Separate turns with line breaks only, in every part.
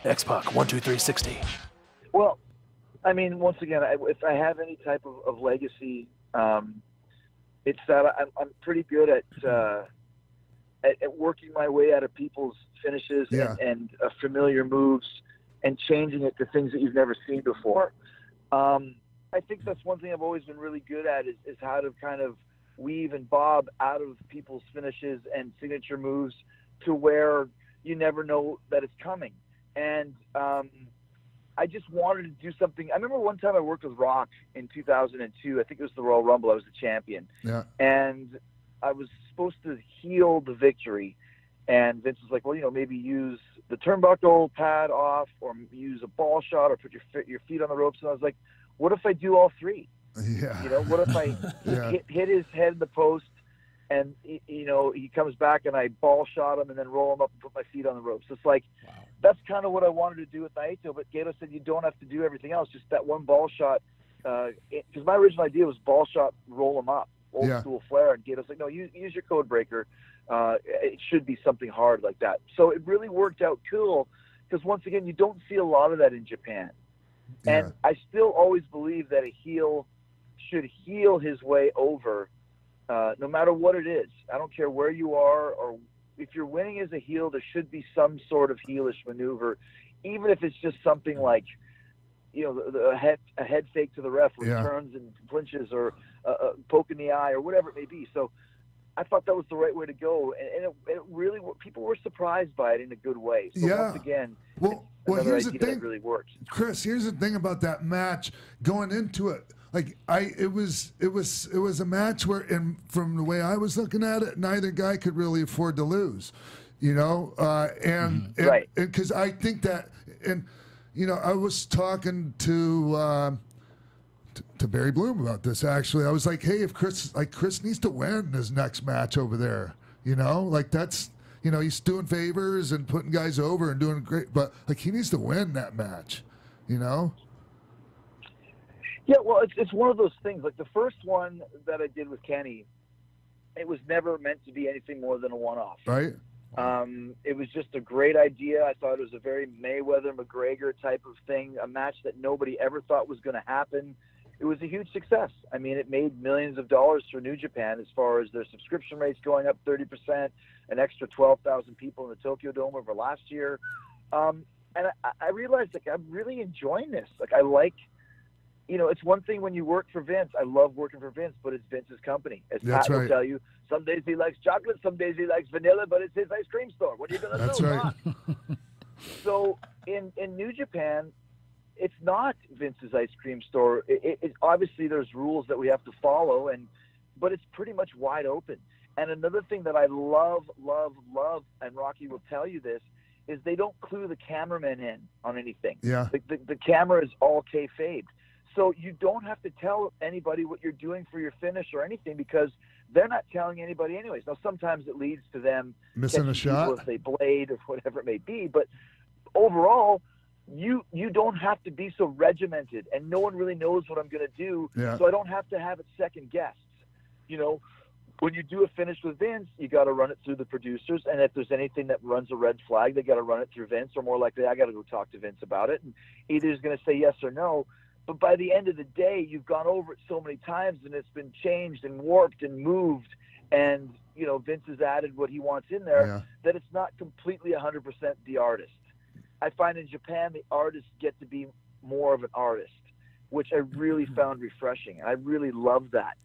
X-Pac, 12360.
Well, I mean, once again, if I have any type of legacy, it's that I'm pretty good at working my way out of people's finishes and familiar moves and changing it to things that you've never seen before. I think that's one thing I've always been really good at is how to kind of weave and bob out of people's finishes and signature moves to where you never know that it's coming. And I just wanted to do something. I remember one time I worked with Rock in 2002. I think it was the Royal Rumble. I was the champion.
Yeah.
And I was supposed to heel the victory. And Vince was like, well, maybe use the turnbuckle pad off or use a ball shot or put your feet on the ropes. And I was like, what if I do all three?
Yeah.
What if I hit his head in the post and, he comes back and I ball shot him and then roll him up and put my feet on the ropes. It's like, that's kind of what I wanted to do with Naito, but Gato said you don't have to do everything else, just that one ball shot. Because my original idea was ball shot, roll him up, old school flair. And Gato's like, no, use your code breaker. It should be something hard like that. So it really worked out cool because, once again, you don't see a lot of that in Japan.
Yeah.
And I still always believe that a heel should heel his way over, no matter what it is. I don't care where you are, or if you're winning as a heel, there should be some sort of heelish maneuver, even if it's just something like, a head fake to the ref, where he turns and flinches, or a poke in the eye, or whatever it may be. So I thought that was the right way to go, and it really, people were surprised by it in a good way. So once again,
well, here's the thing,
that really worked.
Chris, here's the thing about that match going into it. Like it was a match where, and from the way I was looking at it, neither guy could really afford to lose, and because I think that, and I was talking to Barry Bloom about this actually. I was like, hey, if Chris needs to win his next match over there, that's. He's doing favors and putting guys over and doing great, but he needs to win that match,
Yeah, well, it's one of those things. Like the first one that I did with Kenny, it was never meant to be anything more than a one-off.
Right.
It was just a great idea. I thought it was a very Mayweather-McGregor type of thing, a match that nobody ever thought was going to happen. It was a huge success. I mean, it made millions of dollars for New Japan as far as their subscription rates going up 30%, an extra 12,000 people in the Tokyo Dome over last year. And I realized, I'm really enjoying this. I like, it's one thing when you work for Vince. I love working for Vince, but it's Vince's company. As Pat will tell you, some days he likes chocolate, some days he likes vanilla, but it's his ice cream store. What are you going to do?
That's right.
So in New Japan, it's not Vince's ice cream store. It obviously there's rules that we have to follow, but it's pretty much wide open. And another thing that I love, and Rocky will tell you this, is they don't clue the cameraman in on anything.
Yeah.
The camera is all kayfabed. So you don't have to tell anybody what you're doing for your finish or anything, because they're not telling anybody anyways. Now, sometimes it leads to them
missing a shot
if they blade or whatever it may be. But overall, you don't have to be so regimented, and no one really knows what I'm going to do.
Yeah.
So I don't have to have it second guessed. When you do a finish with Vince, you got to run it through the producers, and if there's anything that runs a red flag, they got to run it through Vince, or more likely, I got to go talk to Vince about it, and either he's going to say yes or no. But by the end of the day, you've gone over it so many times, and it's been changed and warped and moved, and Vince has added what he wants in there, that it's not completely 100% the artist. I find in Japan the artists get to be more of an artist, which I really found refreshing. I really love that.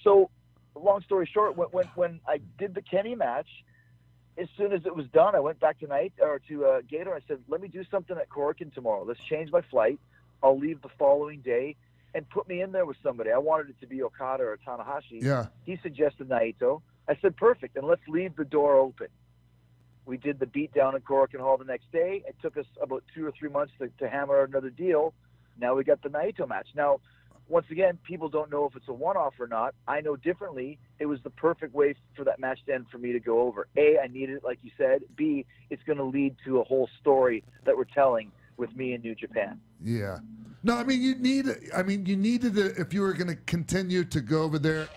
So, long story short, when I did the Kenny match, as soon as it was done, I went back to Gator. I said, let me do something at Korakuen tomorrow. Let's change my flight. I'll leave the following day, and put me in there with somebody. I wanted it to be Okada or Tanahashi.
Yeah.
He suggested Naito. I said, perfect, and let's leave the door open. We did the beatdown in Korakuen Hall the next day. It took us about 2 or 3 months to hammer out another deal. Now we got the Naito match. Now, once again, people don't know if it's a one-off or not. I know differently. It was the perfect way for that match to end for me to go over. A, I needed it, like you said. B, it's going to lead to a whole story that we're telling with me in New Japan.
Yeah. No, I mean, you needed it if you were going to continue to go over there.